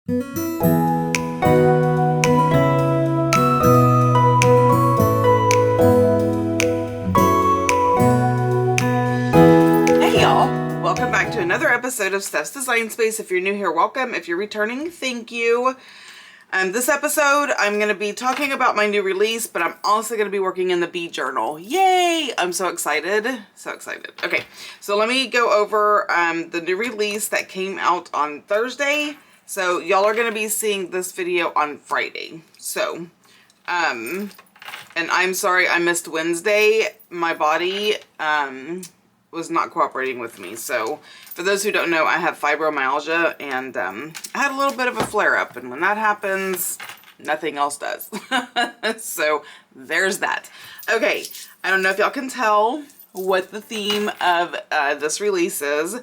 Welcome back to another episode of Steph's Design Space. If you're new here, welcome. If you're returning, thank you. This episode, I'm going to be talking about my new release, but I'm also going to be working in the bee journal. Yay! I'm so excited. So excited. Okay, so let me go over the new release that came out on Thursday. So y'all are going to be seeing this video on Friday. So, and I'm sorry I missed Wednesday. My body, was not cooperating with me. So for those who don't know, I have fibromyalgia, and I had a little bit of a flare-up, and when that happens, nothing else does. So there's that. Okay, I don't know if y'all can tell what the theme of this release is.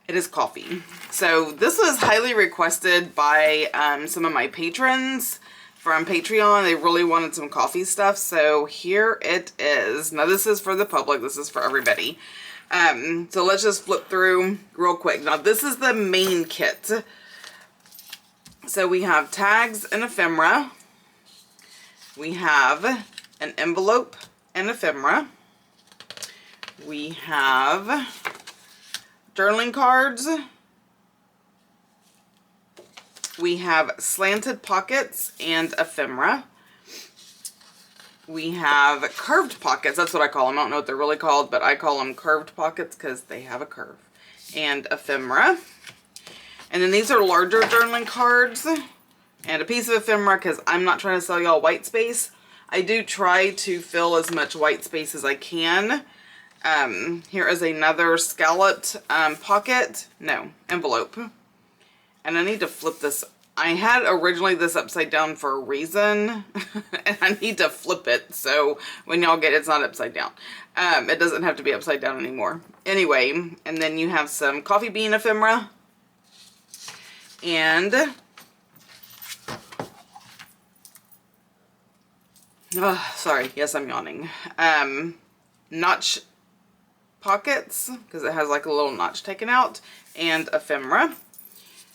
It is coffee. So this was highly requested by some of my patrons from Patreon. They really wanted some coffee stuff, so here it is. Now this is for the public, this is for everybody. So let's just flip through real quick. Now this is the main kit. So we have tags and ephemera. We have an envelope and ephemera. We have journaling cards. We have slanted pockets and ephemera. We have curved pockets. That's what I call them. I don't know what they're really called, but I call them curved pockets because they have a curve. And ephemera. And then these are larger journaling cards. And a piece of ephemera because I'm not trying to sell y'all white space. I do try to fill as much white space as I can. Here is another scalloped envelope. And I need to flip this. I had originally this upside down for a reason, and I need to flip it, so when y'all get it, it's not upside down. It doesn't have to be upside down anymore. Anyway, and then you have some coffee bean ephemera, and sorry, yes, I'm yawning. Notch pockets, because it has like a little notch taken out, and ephemera.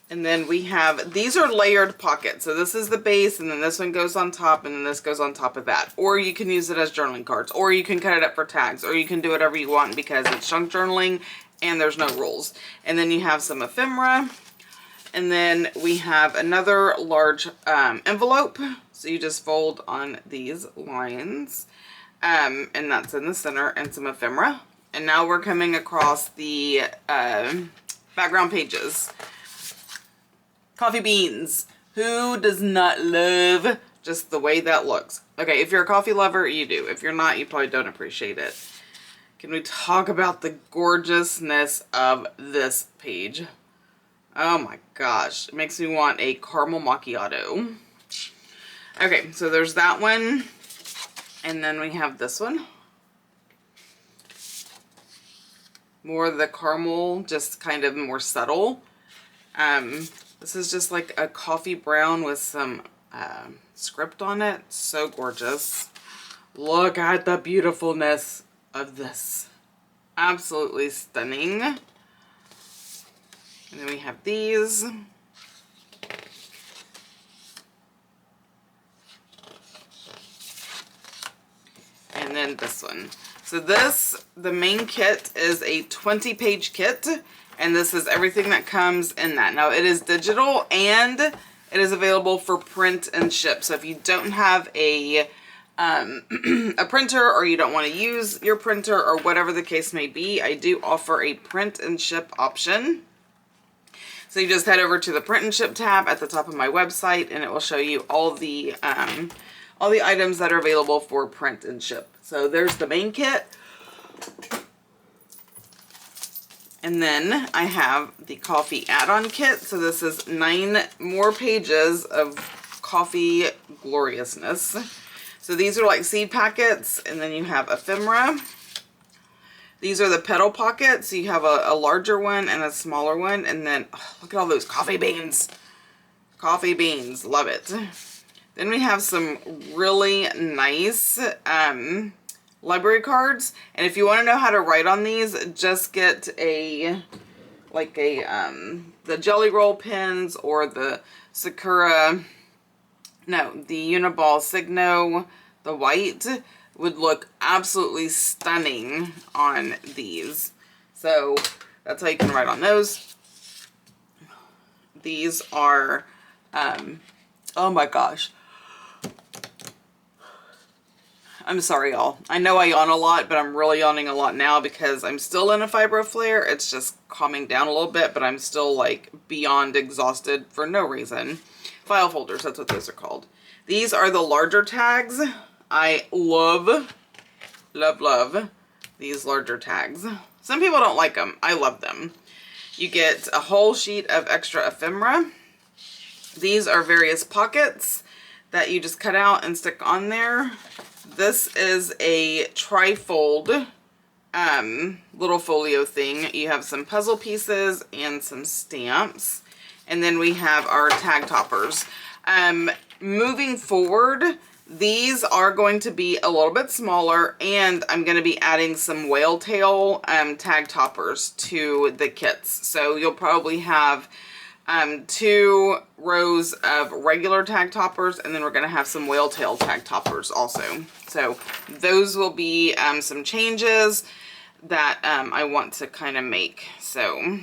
And then we have, these are layered pockets. So this is the base, and then this one goes on top, and then this goes on top of that. Or you can use it as journaling cards, or you can cut it up for tags, or you can do whatever you want because it's chunk journaling and there's no rules. And then you have some ephemera. And then we have another large envelope. So you just fold on these lines. And that's in the center, and some ephemera. And now we're coming across the background pages. Coffee beans. Who does not love just the way that looks? Okay, if you're a coffee lover, you do. If you're not, you probably don't appreciate it. Can we talk about the gorgeousness of this page? Oh my gosh. It makes me want a caramel macchiato. Okay, so there's that one. And then we have this one. More of the caramel, just kind of more subtle. This is just like a coffee brown with some script on it. So gorgeous. Look at the beautifulness of this. Absolutely stunning. And then we have these. And then this one. So this, the main kit is a 20-page kit. And this is everything that comes in that. Now it is digital and it is available for print and ship. So if you don't have a printer, or you don't want to use your printer, or whatever the case may be, I do offer a print and ship option. So you just head over to the print and ship tab at the top of my website, and it will show you all the items that are available for print and ship. So there's the main kit. And then I have the coffee add-on kit. So this is 9 more pages of coffee gloriousness. So these are like seed packets, and then you have ephemera. These are the petal pockets. So you have a larger one and a smaller one. And then, oh, look at all those coffee beans. Coffee beans, love it. Then we have some really nice library cards. And if you want to know how to write on these, just get a the Jelly Roll pens or the Sakura, no, the Uniball Signo, the white, would look absolutely stunning on these. So that's how you can write on those. These are, oh my gosh. I'm sorry, y'all. I know I yawn a lot, but I'm really yawning a lot now because I'm still in a fibro flare. It's just calming down a little bit, but I'm still like beyond exhausted for no reason. File folders, that's what those are called. These are the larger tags. I love, love, love these larger tags. Some people don't like them. I love them. You get a whole sheet of extra ephemera. These are various pockets that you just cut out and stick on there. This is a trifold little folio thing. You have some puzzle pieces and some stamps. And then we have our tag toppers. Moving forward, these are going to be a little bit smaller, and I'm going to be adding some whale tail tag toppers to the kits. So you'll probably have 2 rows of regular tag toppers, and then we're going to have some whale tail tag toppers also. So those will be some changes that I want to kind of make. So,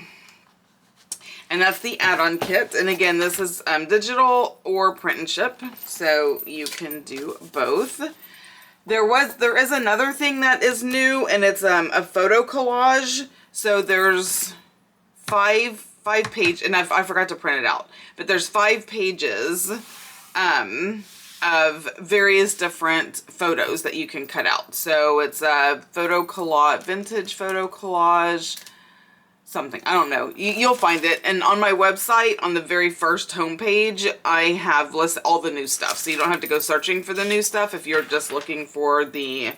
and that's the add-on kit. And again, this is digital or print and ship, so you can do both. There is another thing that is new, and it's a photo collage. So there's five page, and I forgot to print it out, but there's 5 pages of various different photos that you can cut out. So it's a photo collage, vintage photo collage, something, I don't know. You'll find it. And on my website, on the very first homepage, I have listed all the new stuff. So you don't have to go searching for the new stuff. If you're just looking for the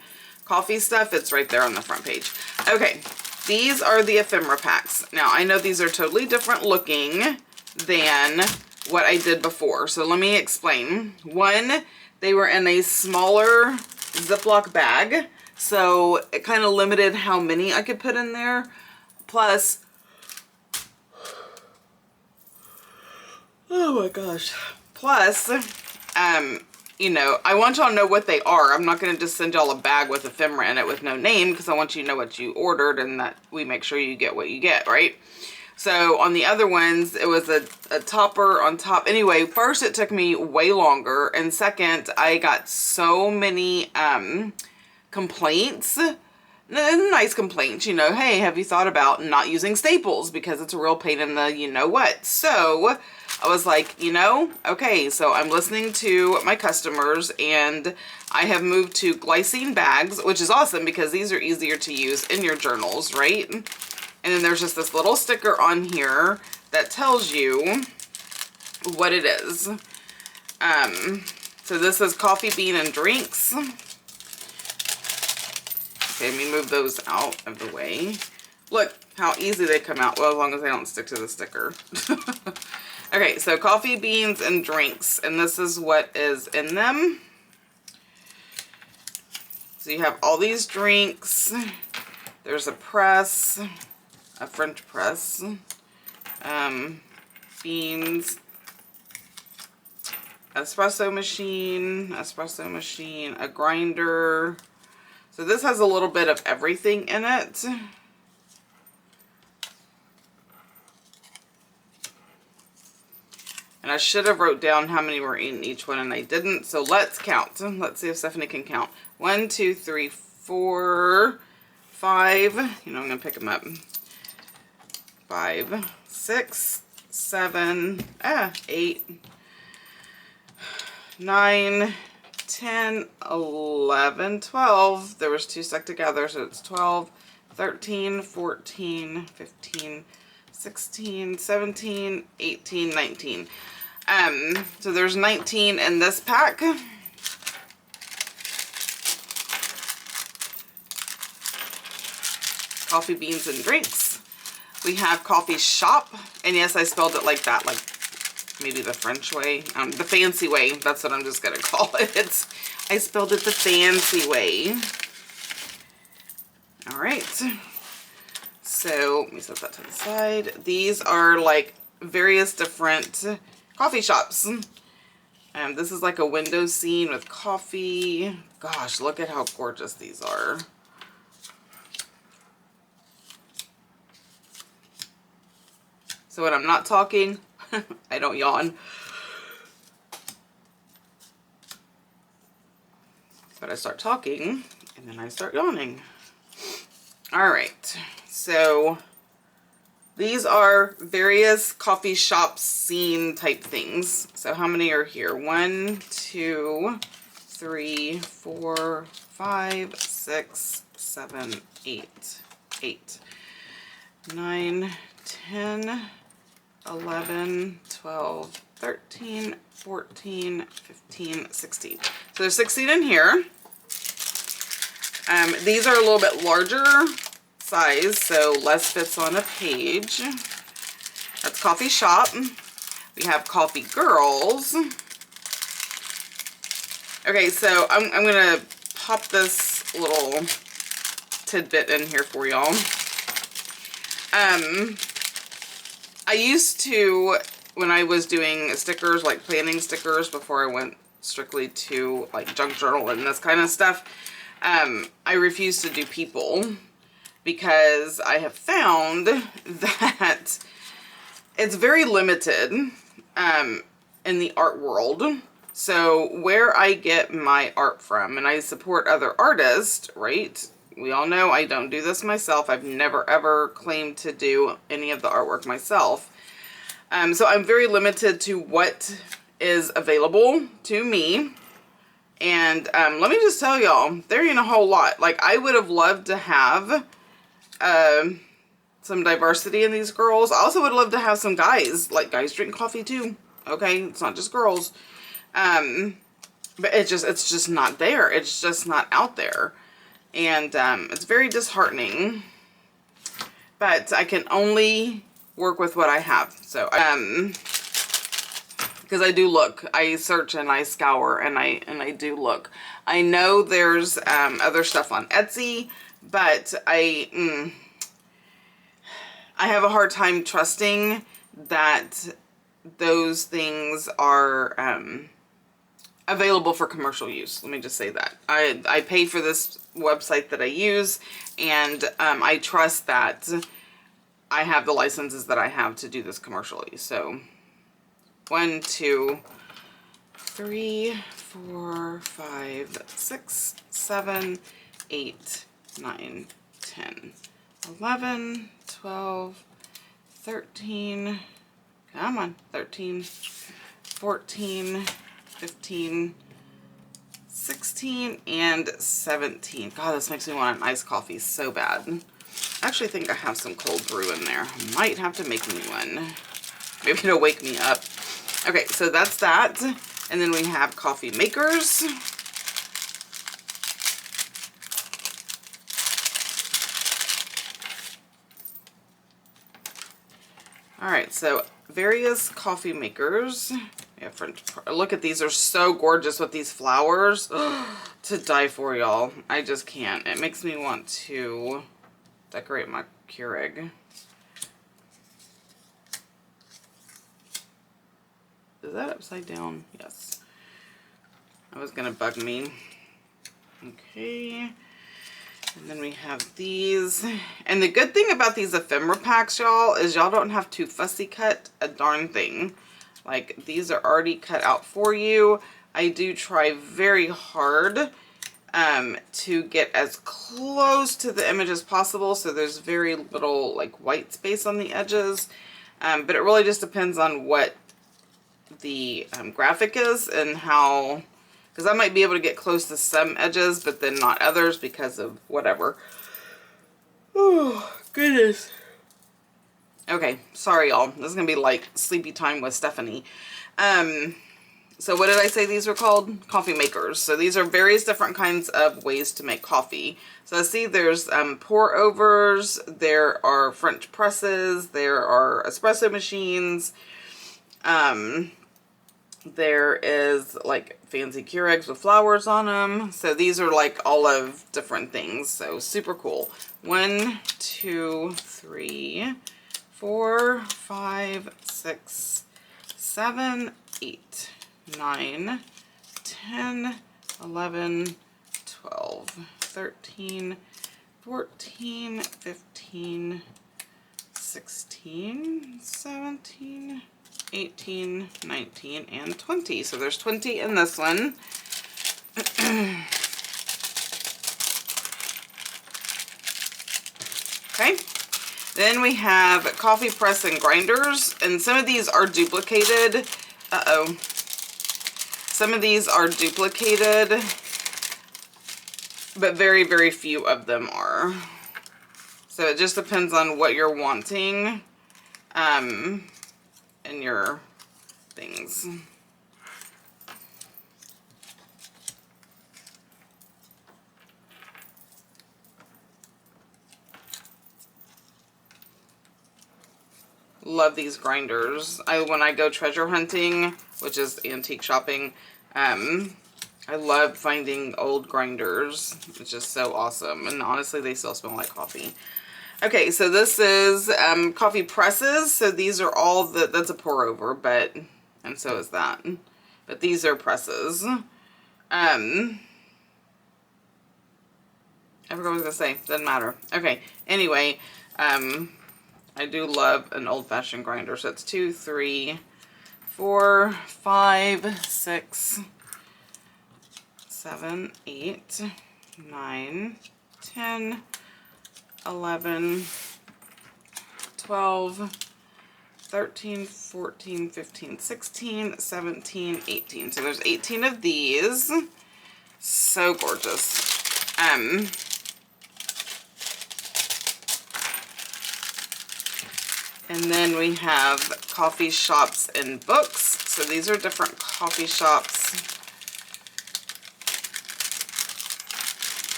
coffee stuff, it's right there on the front page. Okay. These are the ephemera packs. Now, I know these are totally different looking than what I did before. So let me explain. One, they were in a smaller Ziploc bag. So it kind of limited how many I could put in there. Plus, oh my gosh. Plus, you know, I want y'all to know what they are. I'm not going to just send y'all a bag with ephemera in it with no name, because I want you to know what you ordered and that we make sure you get what you get, right? So on the other ones, it was a topper on top. Anyway, first, it took me way longer. And second, I got so many complaints. Nice complaints, you know, hey, have you thought about not using staples because it's a real pain in the you know what? So I was like, you know, okay, so I'm listening to my customers, and I have moved to glycine bags, which is awesome because these are easier to use in your journals, right? And then there's just this little sticker on here that tells you what it is. So this is coffee, bean, and drinks. Okay, let me move those out of the way. Look how easy they come out. Well, as long as they don't stick to the sticker. Okay, so coffee, beans, and drinks. And this is what is in them. So you have all these drinks. There's a press, a French press, beans, espresso machine, a grinder. So this has a little bit of everything in it. And I should have wrote down how many were in each one, and I didn't. So let's count. Let's see if Stephanie can count. 1, 2, 3, 4, 5. You know, I'm going to pick them up. 5, 6, 7, 8, 9, 10, 11, 12. There was 2 stuck together, so it's 12, 13, 14, 15, 16, 17, 18, 19. So there's 19 in this pack. Coffee, beans, and drinks. We have coffee shop, and yes, I spelled it like that, like maybe the French way, the fancy way. That's what I'm just gonna call it. I spelled it the fancy way. All right. So let me set that to the side. These are like various different coffee shops. This is like a window scene with coffee. Gosh, look at how gorgeous these are. So when I'm not talking, I don't yawn. But I start talking, and then I start yawning. All right, so these are various coffee shop scene type things. So how many are here? 1, 2, 3, 4, 5, 6, 7, 8. 8, 9, 10, 11, 12, 13, 14, 15, 16. So there's 16 in here. These are a little bit larger size, so less fits on a page. That's Coffee Shop. We have Coffee Girls. Okay, so I'm gonna pop this little tidbit in here for y'all. I used to, when I was doing stickers, like planning stickers before I went strictly to like junk journal and this kind of stuff, I refused to do people because I have found that it's very limited in the art world. So where I get my art from, and I support other artists, right? We all know I don't do this myself. I've never ever claimed to do any of the artwork myself. So I'm very limited to what is available to me. And let me just tell y'all, there ain't a whole lot. Like, I would have loved to have some diversity in these girls. I also would love to have some guys. Like, guys drink coffee too. Okay, it's not just girls. But it's just not there. It's just not out there. And it's very disheartening. But I can only work with what I have. So, because I do look. I search and I scour and I do look. I know there's other stuff on Etsy, but I have a hard time trusting that those things are available for commercial use. Let me just say that. I pay for this website that I use, and I trust that I have the licenses that I have to do this commercially. So 1, 2, 3, 4, 5, 6, 7, 8, 9, 10, 11, 12, 13, come on, 13, 14, 15, 16, and 17. God, this makes me want an iced coffee so bad. I actually think I have some cold brew in there. Might have to make me one. Maybe it'll wake me up. Okay, so that's that. And then we have coffee makers. All right, so various coffee makers. We have French. Look at these, they're so gorgeous with these flowers. To die for, y'all. I just can't. It makes me want to decorate my Keurig. Is that upside down? Yes. That was gonna bug me. Okay. And then we have these. And the good thing about these ephemera packs, y'all, is y'all don't have to fussy cut a darn thing. Like, these are already cut out for you. I do try very hard to get as close to the image as possible, so there's very little like white space on the edges. But it really just depends on what the graphic is and how, because I might be able to get close to some edges, but then not others because of whatever. Oh, goodness. Okay, sorry y'all. This is going to be like sleepy time with Stephanie. So what did I say these were called? Coffee makers. So these are various different kinds of ways to make coffee. So I see there's pour overs, there are French presses, there are espresso machines, there is like fancy Keurigs with flowers on them. So these are like all of different things. So super cool. 1, 2, 3, 4, 5, 6, 7, 8, 9, 10, 11, 12, 13, 14, 15, 16, 17, 18, 19, and 20. So there's 20 in this one. Okay. Then we have coffee press and grinders, and some of these are duplicated. Uh-oh. Some of these are duplicated, but very, very few of them are. So it just depends on what you're wanting, and your things. Love these grinders. When I go treasure hunting, which is antique shopping, I love finding old grinders. It's just so awesome. And honestly, they still smell like coffee. Okay, so this is coffee presses. So these are all that's a pour over, and so is that. But these are presses. I forgot what I was gonna say. Doesn't matter. Okay. Anyway, I do love an old-fashioned grinder. So it's 2, 3, 4, 5, 6, 7, 8, 9, 10, 11, 12, 13, 14, 15, 16, 17, 18. So there's 18 of these. So gorgeous. And then we have coffee shops and books. So these are different coffee shops.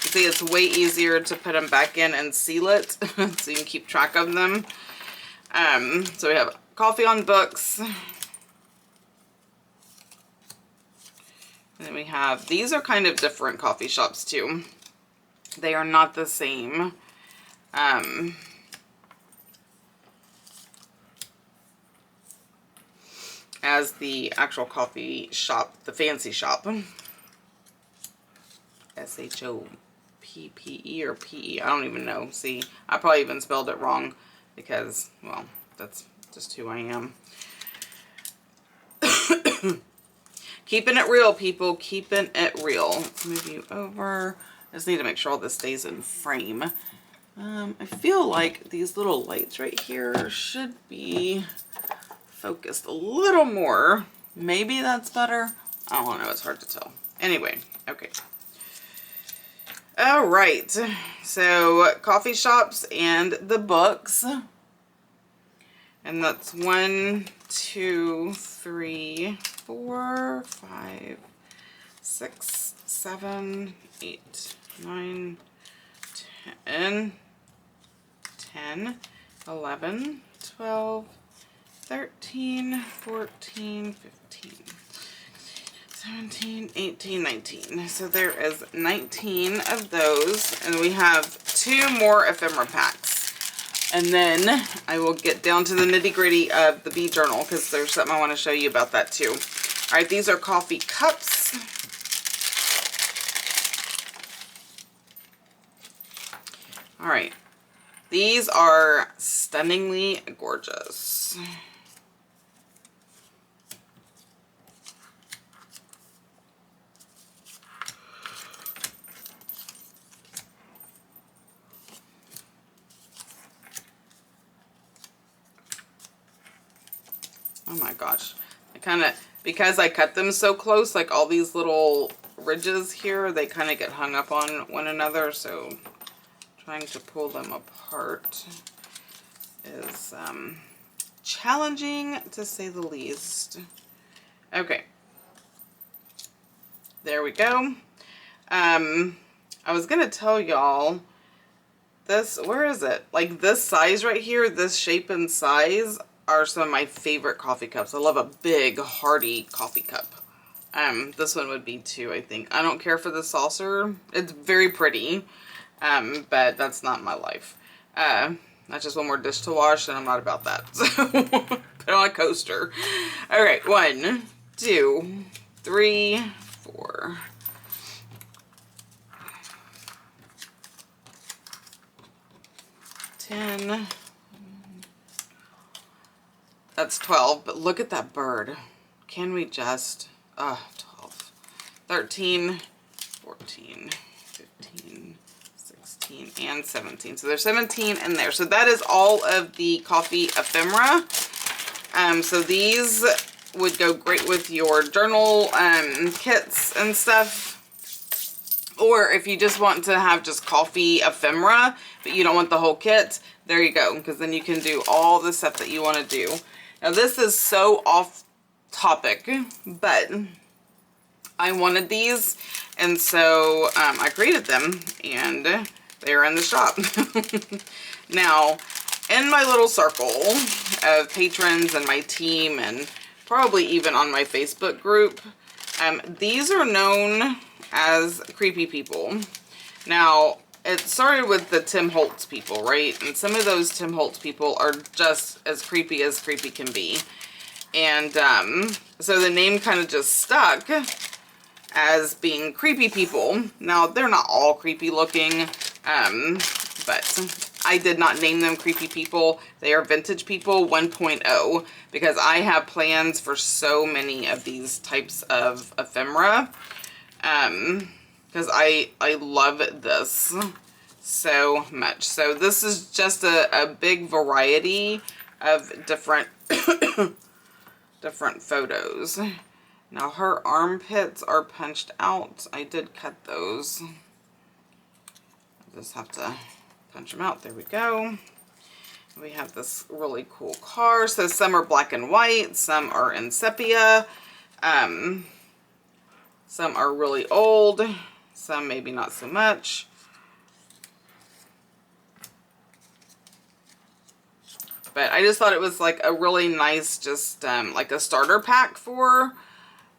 You see, it's way easier to put them back in and seal it so you can keep track of them. So we have coffee on books. And then we have, these are kind of different coffee shops too. They are not the same. As the actual coffee shop, the fancy shop. S-H-O-P-P-E or P-E, I don't even know. See, I probably even spelled it wrong because, well, that's just who I am. Keeping it real, people. Keeping it real. Let's move you over. I just need to make sure all this stays in frame. I feel like these little lights right here should be focused a little more. Maybe that's better. I don't know. It's hard to tell. Anyway, okay. All right. So coffee shops and the books. And that's 1, 2, 3, 4, 5, 6, 7, 8, 9, 10, 11, 12, 13, 14, 15, 17, 18, 19. So there is 19 of those, and we have 2 more ephemera packs. And then I will get down to the nitty-gritty of the bee journal because there's something I want to show you about that too. All right, these are coffee cups. All right, these are stunningly gorgeous. Oh my gosh. I kind of, because I cut them so close, like all these little ridges here, they kind of get hung up on one another. So trying to pull them apart is challenging to say the least. Okay. There we go. I was going to tell y'all this, where is it? Like this size right here, this shape and size are some of my favorite coffee cups. I love a big, hearty coffee cup. This one would be too, I think. I don't care for the saucer. It's very pretty, but that's not my life. That's just one more dish to wash, and I'm not about that. So put on a coaster. All right, 1, 2, 3, 4. 10. That's 12, but look at that bird. Can we just, 12, 13, 14, 15, 16, and 17. So there's 17 in there. So that is all of the coffee ephemera. So these would go great with your journal kits and stuff. Or if you just want to have just coffee ephemera, but you don't want the whole kit, there you go. Because then you can do all the stuff that you want to do. Now this is so off topic, but I wanted these, and so I created them, and they're in the shop. Now, in my little circle of patrons and my team, and probably even on my Facebook group, these are known as creepy people. Now, it started with the Tim Holtz people, right? And some of those Tim Holtz people are just as creepy can be. And so the name kind of just stuck as being creepy people. Now, they're not all creepy looking, but I did not name them creepy people. They are vintage people 1.0 because I have plans for so many of these types of ephemera. Because I love this so much. So this is just a big variety of different different photos. Now her armpits are punched out. I did cut those. I just have to punch them out. There we go. We have this really cool car. So some are black and white, some are in sepia, some are really old, some maybe not so much. But I just thought it was like a really nice, just like a starter pack for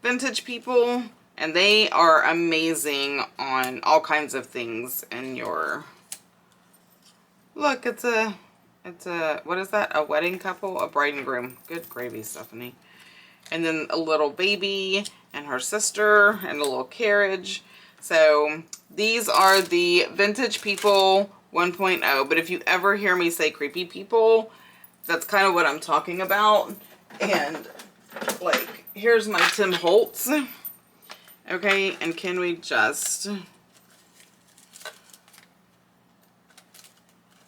vintage people. And they are amazing on all kinds of things in your... Look, it's a, what is that? A wedding couple? A bride and groom. Good gravy, Stephanie. And then a little baby and her sister and a little carriage. So these are the vintage people 1.0. But if you ever hear me say creepy people, that's kind of what I'm talking about. And like, here's my Tim Holtz. Okay, and can we just...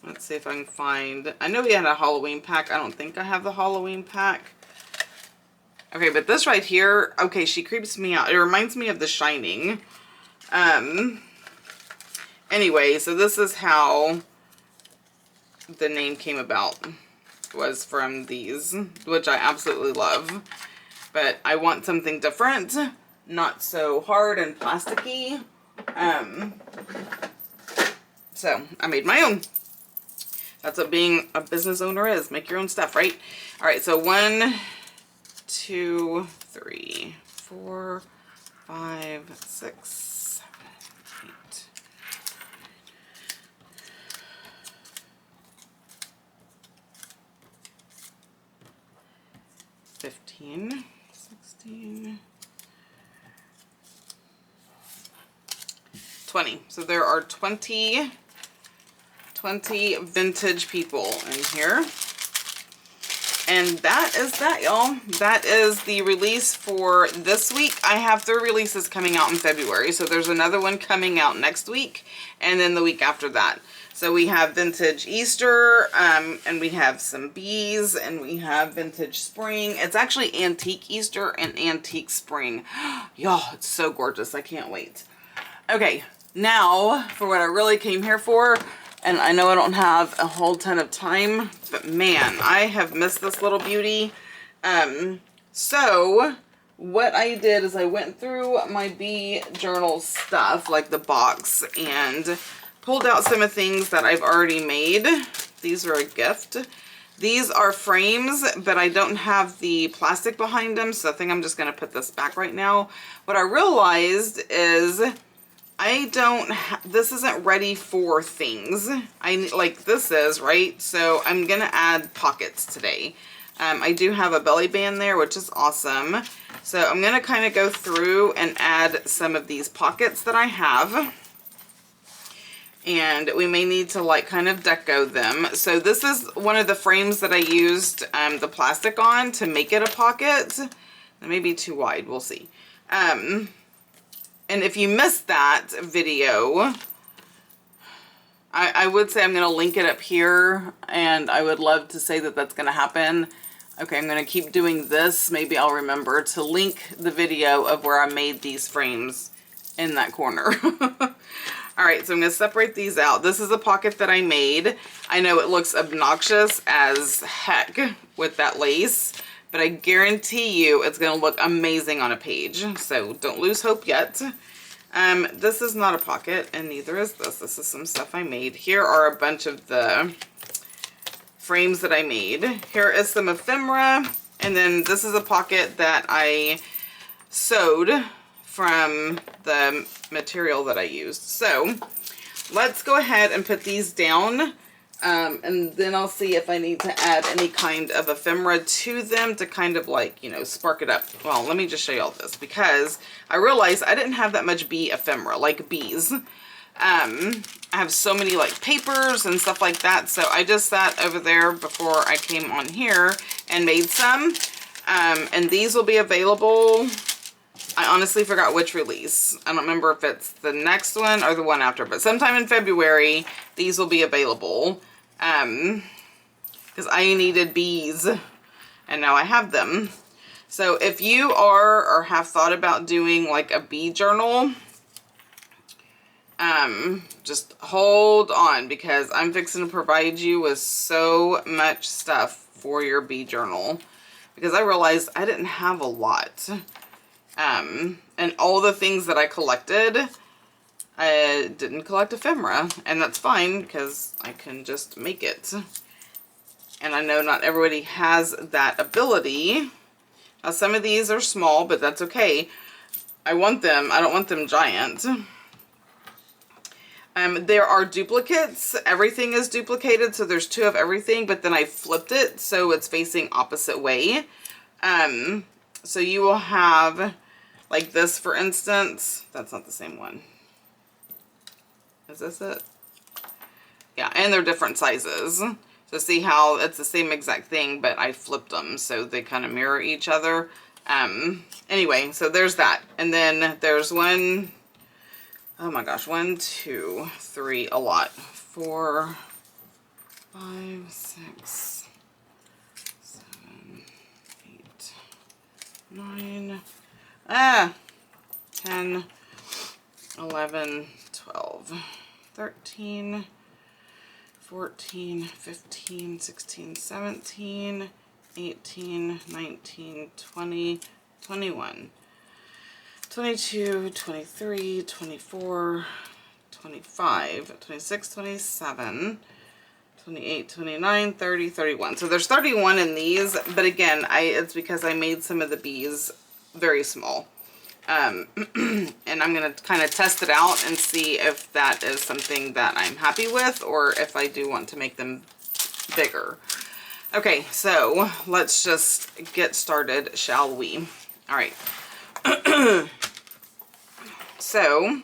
Let's see if I can find... I know we had a Halloween pack. I don't think I have the Halloween pack. Okay, but this right here... Okay, she creeps me out. It reminds me of The Shining. Anyway, so this is how the name came about. Was from these, which I absolutely love. But I want something different. Not so hard and plasticky. So I made my own. That's what being a business owner is. Make your own stuff, right? All right, so 1, 2, 3, 4, 5, 6, 7, 8. 15, 16, 20. So there are 20 vintage people in here. And that is that, y'all. That is the release for this week. I have 3 releases coming out in February. So there's another one coming out next week. And then the week after that. So we have vintage Easter, and we have some bees, and we have vintage spring. It's actually antique Easter and antique spring. Y'all, it's so gorgeous. I can't wait. Okay, now for what I really came here for. And I know I don't have a whole ton of time, but man, I have missed this little beauty. So what I did is I went through my bee journal stuff, like the box, and pulled out some of things that I've already made. These are a gift. These are frames, but I don't have the plastic behind them, so I think I'm just going to put this back right now. What I realized is this isn't ready for things. Like this is, right? So I'm gonna add pockets today. I do have a belly band there, which is awesome. So I'm gonna kind of go through and add some of these pockets that I have. And we may need to like kind of deco them. So this is one of the frames that I used the plastic on to make it a pocket. It may be too wide, we'll see. And if you missed that video, I would say I'm going to link it up here, and I would love to say that that's going to happen. Okay, I'm going to keep doing this. Maybe I'll remember to link the video of where I made these frames in that corner. All right, so I'm going to separate these out. This is a pocket that I made. I know it looks obnoxious as heck with that lace, but I guarantee you it's going to look amazing on a page. So don't lose hope yet. This is not a pocket, and neither is this. This is some stuff I made. Here are a bunch of the frames that I made. Here is some ephemera, and then this is a pocket that I sewed from the material that I used. So let's go ahead and put these down, and then I'll see if I need to add any kind of ephemera to them to kind of like, you know, spark it up. Well, let me just show you all this, because I realized I didn't have that much bee ephemera, like bees. I have so many like papers and stuff like that, so I just sat over there before I came on here and made some, and these will be available. I honestly forgot which release. I don't remember if it's the next one or the one after, but sometime in February these will be available, because I needed bees and now I have them. So if you are or have thought about doing like a bee journal, just hold on, because I'm fixing to provide you with so much stuff for your bee journal, because I realized I didn't have a lot. And all the things that I collected, I didn't collect ephemera, and that's fine because I can just make it. And I know not everybody has that ability. Now, some of these are small, but that's okay. I want them. I don't want them giant. There are duplicates. Everything is duplicated, so there's 2 of everything, but then I flipped it so it's facing opposite way. So you will have like this, for instance. That's not the same one. Is this it? Yeah, and they're different sizes. So see how it's the same exact thing, but I flipped them so they kind of mirror each other. Anyway, so there's that. And then there's one, oh my gosh, 1, 2, 3, a lot. 4, 5, 6, 7, 8, 9, 10, 11, 12, 13, 14, 15, 16, 17, 18, 19, 20, 21, 22, 23, 24, 25, 26, 27, 28, 29, 30, 31. So there's 31 in these, but again, it's because I made some of the bees very small. And I'm going to kind of test it out and see if that is something that I'm happy with, or if I do want to make them bigger. Okay, so let's just get started, shall we? All right. So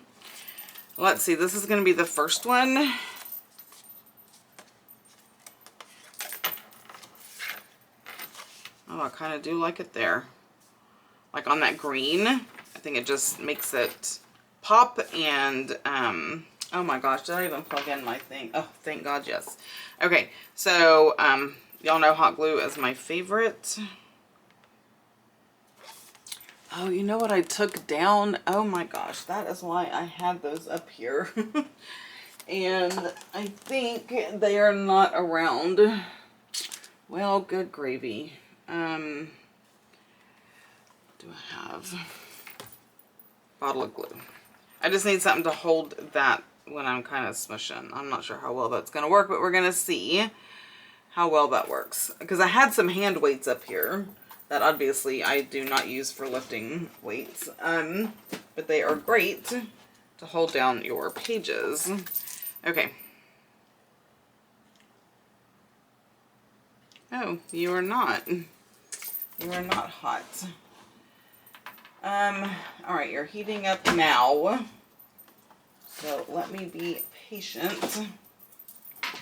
let's see, this is going to be the first one. Oh, I kind of do like it there. Like on that green. I think it just makes it pop. And oh my gosh, did I even plug in my thing? Oh, thank God, yes. Okay, so y'all know hot glue is my favorite. Oh, you know what I took down? Oh my gosh, that is why I had those up here. And I think they are not around. Well, good gravy. Do I have bottle of glue? I just need something to hold that when I'm kind of smushing. I'm not sure how well that's going to work, but we're going to see how well that works. Because I had some hand weights up here that obviously I do not use for lifting weights. But they are great to hold down your pages. Okay. Oh, you are not. You are not hot. All right, you're heating up now. So let me be patient.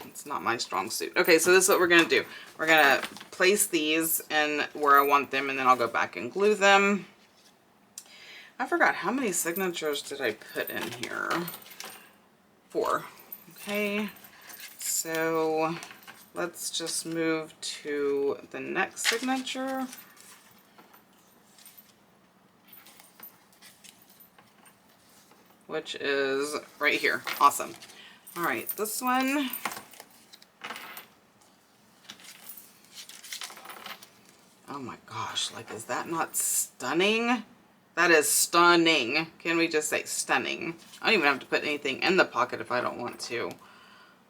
It's not my strong suit. Okay, so this is what we're gonna do. We're gonna place these in where I want them, and then I'll go back and glue them. I forgot, how many signatures did I put in here? 4. Okay, so let's just move to the next signature. Which is right here. Awesome. All right, this one. Oh my gosh, like, is that not stunning? That is stunning. Can we just say stunning? I don't even have to put anything in the pocket if I don't want to.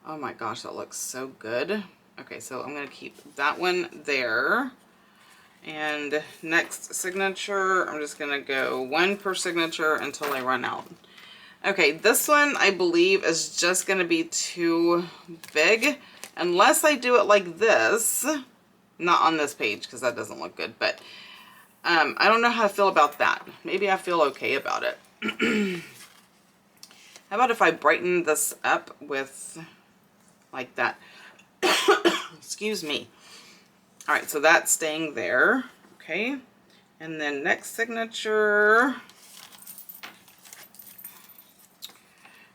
Oh my gosh, that looks so good. Okay, so I'm gonna keep that one there. And next signature, I'm just gonna go 1 per signature until I run out. Okay, this one I believe is just gonna be too big unless I do it like this. Not on this page because that doesn't look good, but I don't know how I feel about that. Maybe I feel okay about it. How about if I brighten this up with like that? Excuse me. All right, so that's staying there. Okay, and then next signature.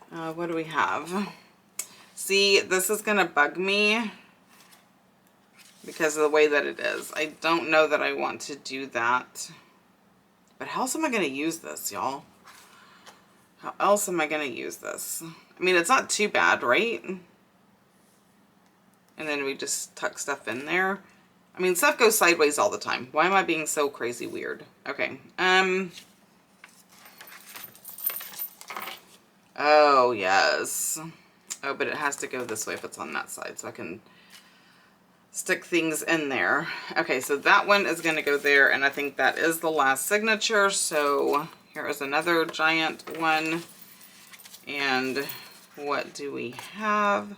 What do we have? See, this is gonna bug me because of the way that it is. I don't know that I want to do that. But how else am I going to use this, y'all? How else am I going to use this? I mean, it's not too bad, right? And then we just tuck stuff in there. I mean, stuff goes sideways all the time. Why am I being so crazy weird? Okay. Oh, yes. Oh, but it has to go this way if it's on that side, so I can stick things in there. Okay, so that one is going to go there, and I think that is the last signature. So here is another giant one. And what do we have?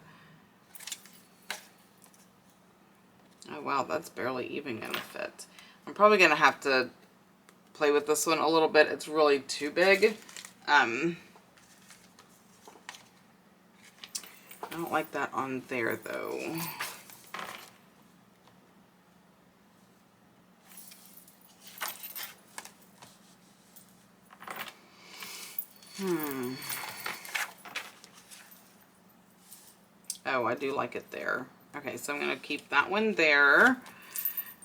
Oh wow, that's barely even going to fit. I'm probably going to have to play with this one a little bit. It's really too big. I don't like that on there though. Oh, I do like it there. Okay, so I'm going to keep that one there.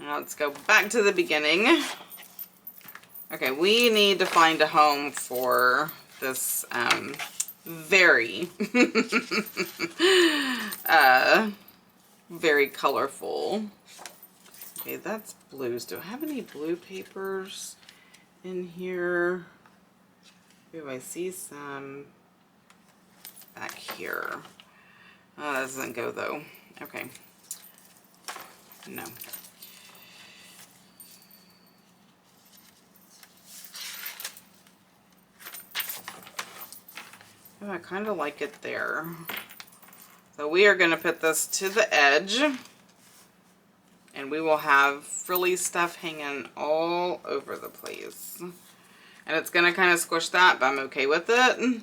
Now let's go back to the beginning. Okay, we need to find a home for this very, very colorful. Okay, that's blues. Do I have any blue papers in here? Do I see some back here? Oh, that doesn't go though. Okay. No. Oh, I kind of like it there. So we are going to put this to the edge. And we will have frilly stuff hanging all over the place. And it's going to kind of squish that, but I'm okay with it.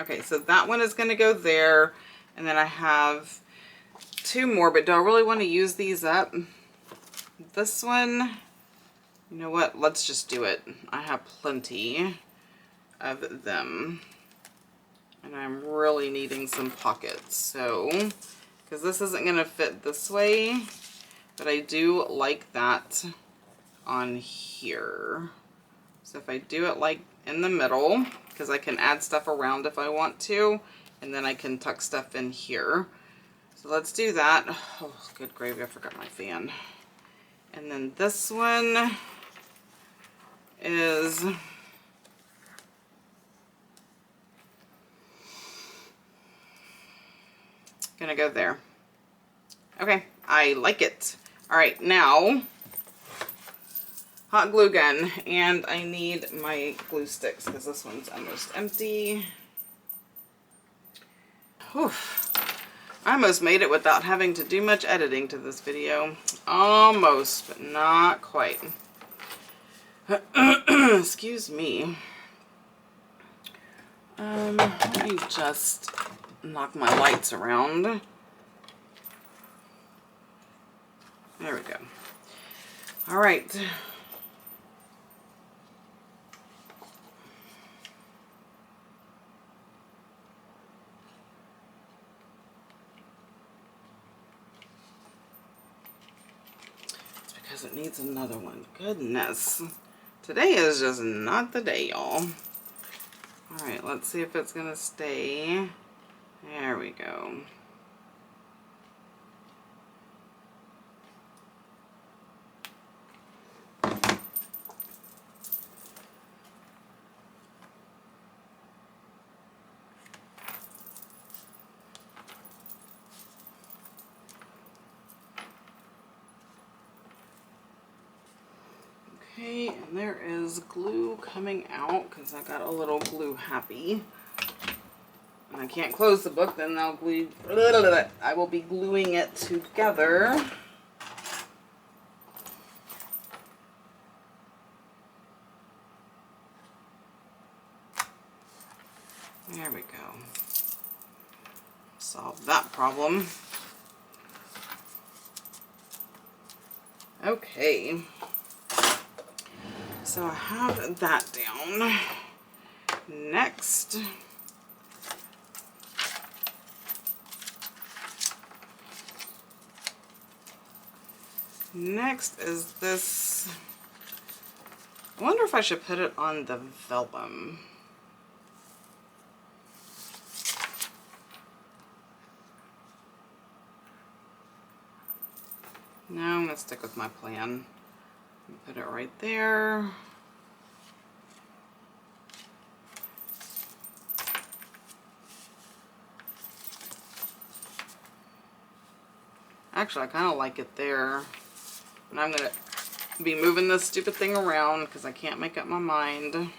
Okay, so that one is going to go there. And then I have 2 more, but do I really want to use these up? This one, you know what? Let's just do it. I have plenty of them. And I'm really needing some pockets. So, because this isn't going to fit this way, but I do like that on here. So if I do it like in the middle, because I can add stuff around if I want to, and then I can tuck stuff in here. So let's do that. Oh, good gravy, I forgot my fan. And then this one is gonna go there. Okay, I like it. All right, now, hot glue gun, and I need my glue sticks because this one's almost empty. Whew. I almost made it without having to do much editing to this video. Almost, but not quite. Excuse me. Let me just knock my lights around. There we go. All right. It's because it needs another one. Goodness. Today is just not the day, y'all. All right, let's see if it's gonna stay. There we go. Okay, and there is glue coming out because I got a little glue happy. And I can't close the book, then I'll glue. I will be gluing it together. There we go. Solve that problem. Okay. So I have that down. Next, is this. I wonder if I should put it on the vellum. No, I'm gonna stick with my plan. Put it right there. Actually, I kind of like it there. And I'm going to be moving this stupid thing around because I can't make up my mind.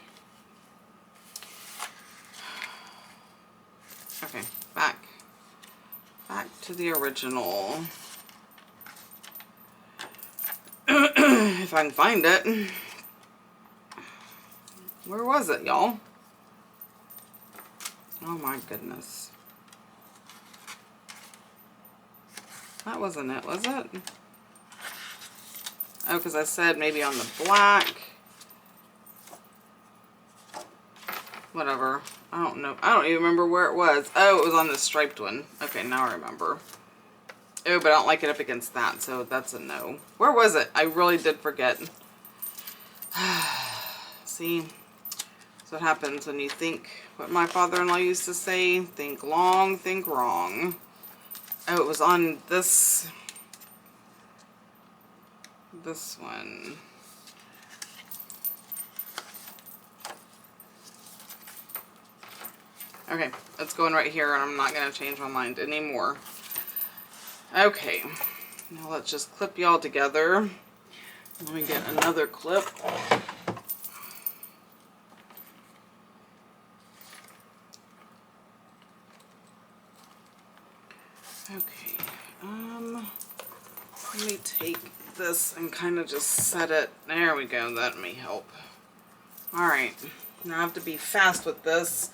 Okay, back to the original. If I can find it. Where was it, y'all? Oh my goodness. That wasn't it, was it? Oh, because I said maybe on the black. Whatever. I don't know. I don't even remember where it was. Oh, it was on the striped one. Okay, now I remember. Oh, but I don't like it up against that, so that's a no. Where was it? I really did forget. See? That's what happens when you think what my father-in-law used to say. Think long, think wrong. Oh, it was on this one. Okay, it's going right here, and I'm not going to change my mind anymore. Okay, now let's just clip y'all together. Let me get another clip. Okay, let me take this and kind of just set it. There we go, that may help. Alright, now I have to be fast with this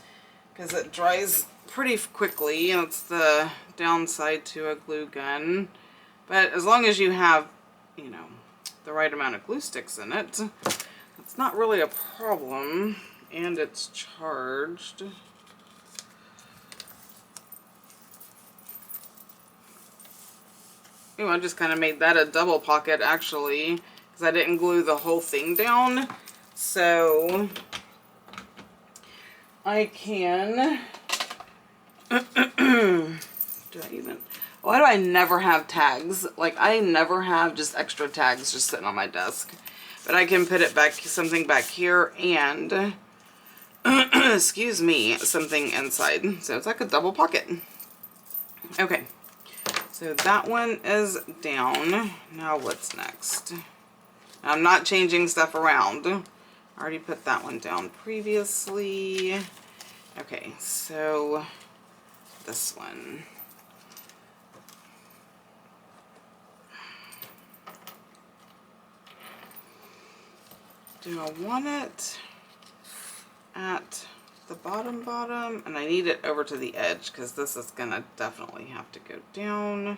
because it dries pretty quickly, and it's the downside to a glue gun. But as long as you have, you know, the right amount of glue sticks in it, it's not really a problem, and it's charged. Ooh, I just kind of made that a double pocket actually, because I didn't glue the whole thing down. So I can, why do I never have tags? Like, I never have just extra tags just sitting on my desk. But I can put it back, something back here, and, excuse me, something inside. So it's like a double pocket. Okay. So that one is down. Now what's next? I'm not changing stuff around. I already put that one down previously. Okay, so this one. Do I want it at the bottom? And I need it over to the edge because this is gonna definitely have to go down.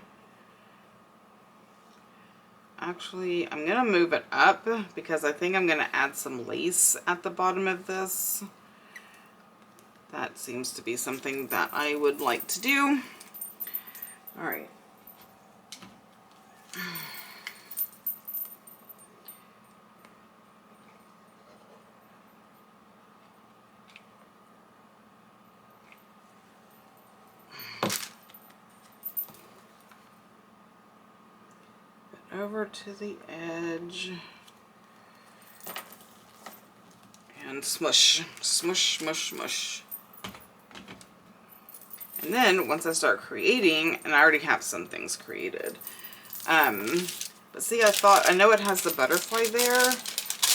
Actually, I'm gonna move it up because I think I'm gonna add some lace at the bottom of this. That seems to be something that I would like to do. All right. Over to the edge and smush, smush, smush, smush. And then once I start creating, and I already have some things created, but see, I know it has the butterfly there,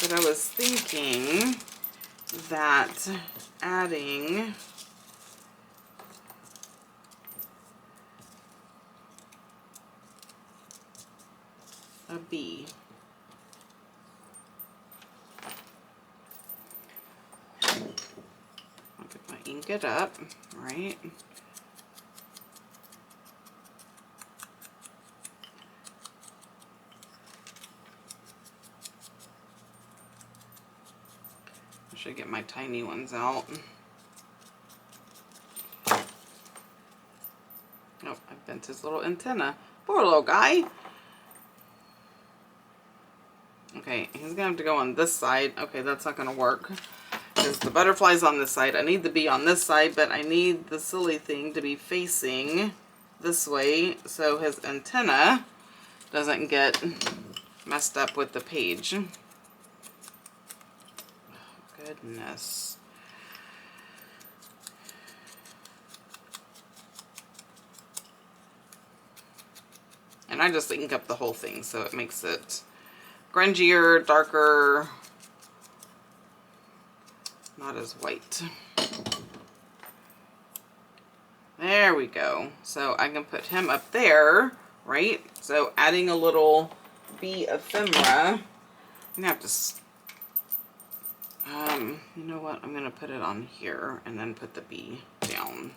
but I was thinking that adding a bee. If I ink it up, right? I should get my tiny ones out. Oh, I bent his little antenna. Poor little guy. Okay, he's gonna have to go on this side. Okay, that's not gonna work because the butterfly's on this side. I need the bee on this side, but I need the silly thing to be facing this way so his antenna doesn't get messed up with the page. Oh, goodness. And I just ink up the whole thing so it makes it grungier, darker, not as white. There we go. So I can put him up there, right? So adding a little bee ephemera. I'm gonna have to, you know what? I'm gonna put it on here and then put the bee down.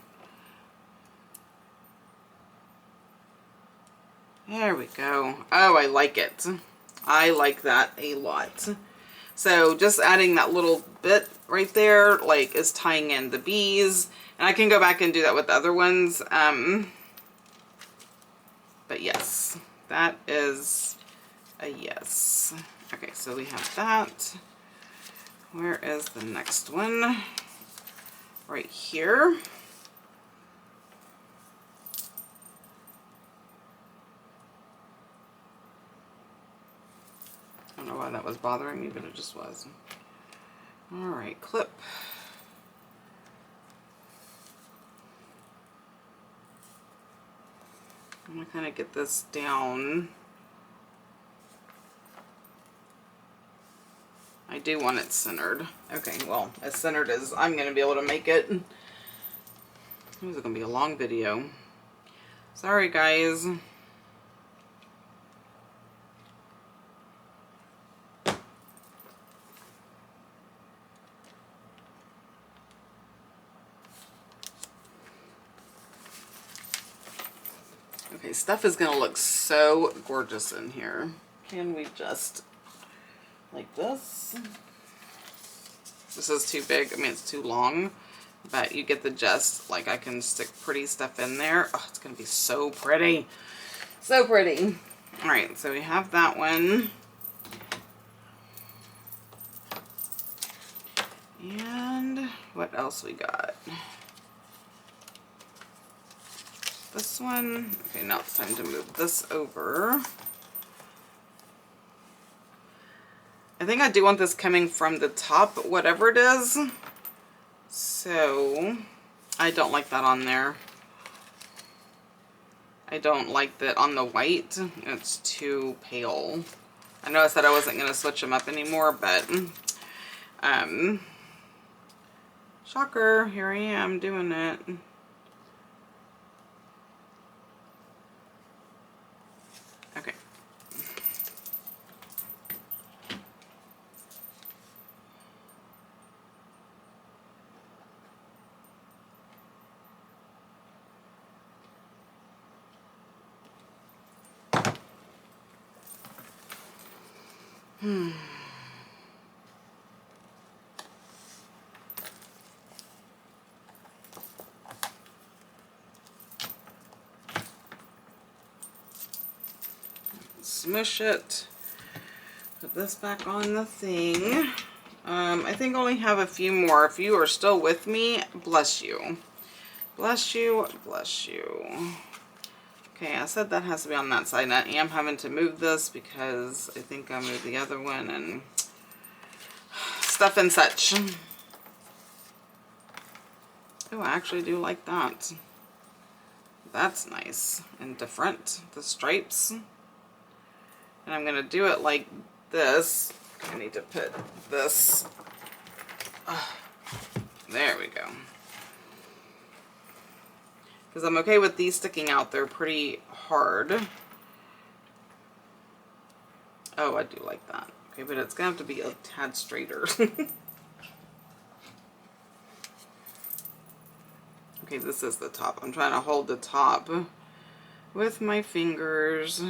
There we go. Oh, I like it. I like that a lot. So just adding that little bit right there, like, is tying in the bees. And I can go back and do that with the other ones. But yes, that is a yes. Okay, so we have that. Where is the next one? Right here. I don't know why that was bothering me, but it just was. All right, clip. I'm gonna kind of get this down. I do want it centered. Okay, well, as centered as I'm gonna be able to make it. This is gonna be a long video. Sorry, guys. Okay, stuff is gonna look so gorgeous in here. Can we just, like this? This is too big. I mean, it's too long, but you get the gist. Like, I can stick pretty stuff in there. Oh, it's gonna be so pretty. So pretty. All right, so we have that one. And what else we got? This one. Okay, now it's time to move this over. I think I do want this coming from the top, whatever it is. So I don't like that on there. I don't like that on the white. It's too pale. I know I said I wasn't going to switch them up anymore, but shocker, here I am doing it. Okay. Smush it. Put this back on the thing. I think I only have a few more. If you are still with me, bless you. Bless you, bless you. Okay, I said that has to be on that side. And I am having to move this because I think I moved the other one and stuff and such. Oh, I actually do like that. That's nice and different. The stripes. And I'm going to do it like this. I need to put this. There we go. Because I'm okay with these sticking out. They're pretty hard. Oh, I do like that. Okay, but it's going to have to be a tad straighter. Okay, this is the top. I'm trying to hold the top with my fingers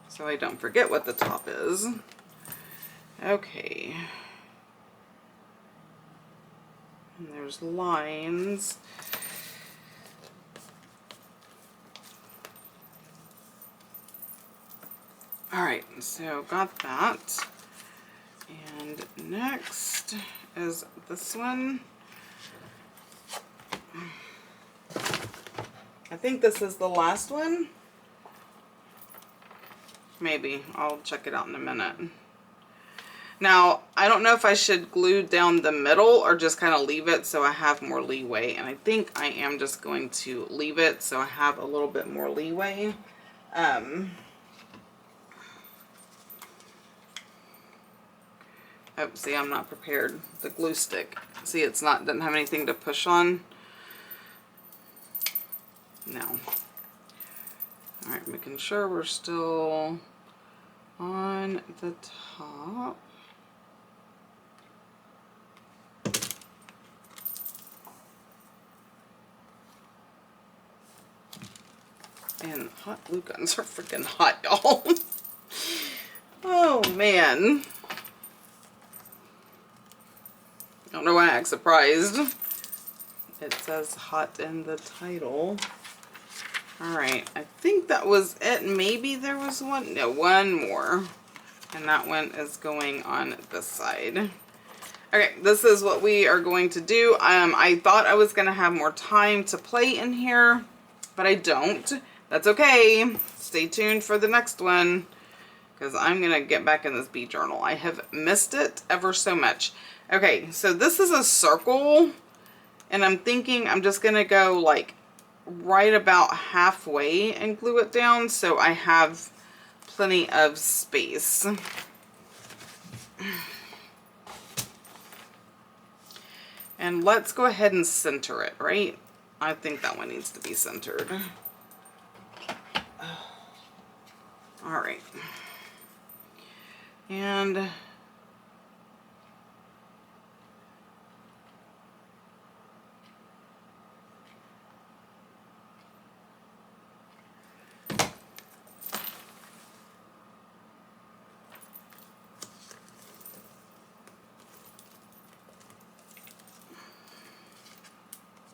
so I don't forget what the top is. Okay. And there's lines. Alright, so got that. And next is this one. I think this is the last one. Maybe. I'll check it out in a minute. Now, I don't know if I should glue down the middle or just kind of leave it so I have more leeway. And I think I am just going to leave it so I have a little bit more leeway. Oh, see, I'm not prepared. The glue stick. See, it's not, doesn't have anything to push on. No. Alright, making sure we're still on the top. And hot glue guns are freaking hot, y'all. Oh, man. I don't know why I act surprised. It says hot in the title. Alright, I think that was it. Maybe there was one. No, one more. And that one is going on this side. Okay, this is what we are going to do. I thought I was going to have more time to play in here, but I don't. That's okay. Stay tuned for the next one, because I'm going to get back in this bee journal. I have missed it ever so much. Okay, so this is a circle, and I'm thinking I'm just going to go like right about halfway and glue it down so I have plenty of space. And let's go ahead and center it, right? I think that one needs to be centered. All right. And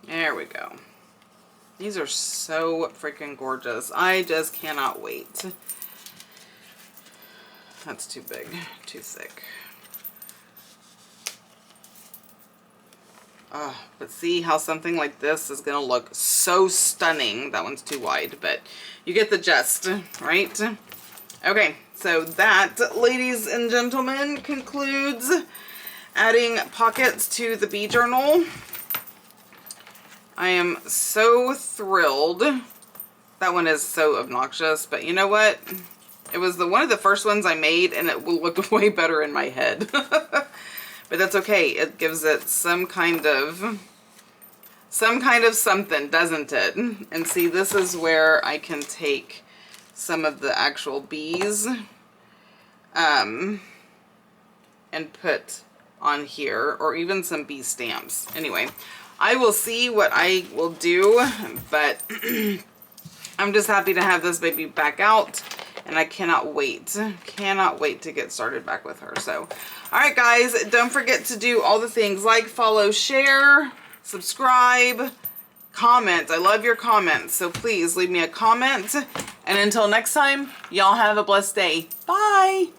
there we go. These are so freaking gorgeous. I just cannot wait. That's too big, too thick. But see how something like this is going to look so stunning. That one's too wide, but you get the gist, right? Okay, so that, ladies and gentlemen, concludes adding pockets to the bee journal. I am so thrilled. That one is so obnoxious, but you know what? It was one of the first ones I made, and it will look way better in my head. But that's okay. It gives it some kind of something, doesn't it? And see, this is where I can take some of the actual bees and put on here, or even some bee stamps. Anyway, I will see what I will do, but I'm just happy to have this baby back out, and I cannot wait to get started back with her. So, all right, guys, don't forget to do all the things like follow, share, subscribe, comment. I love your comments, so please leave me a comment. And until next time, y'all have a blessed day. Bye.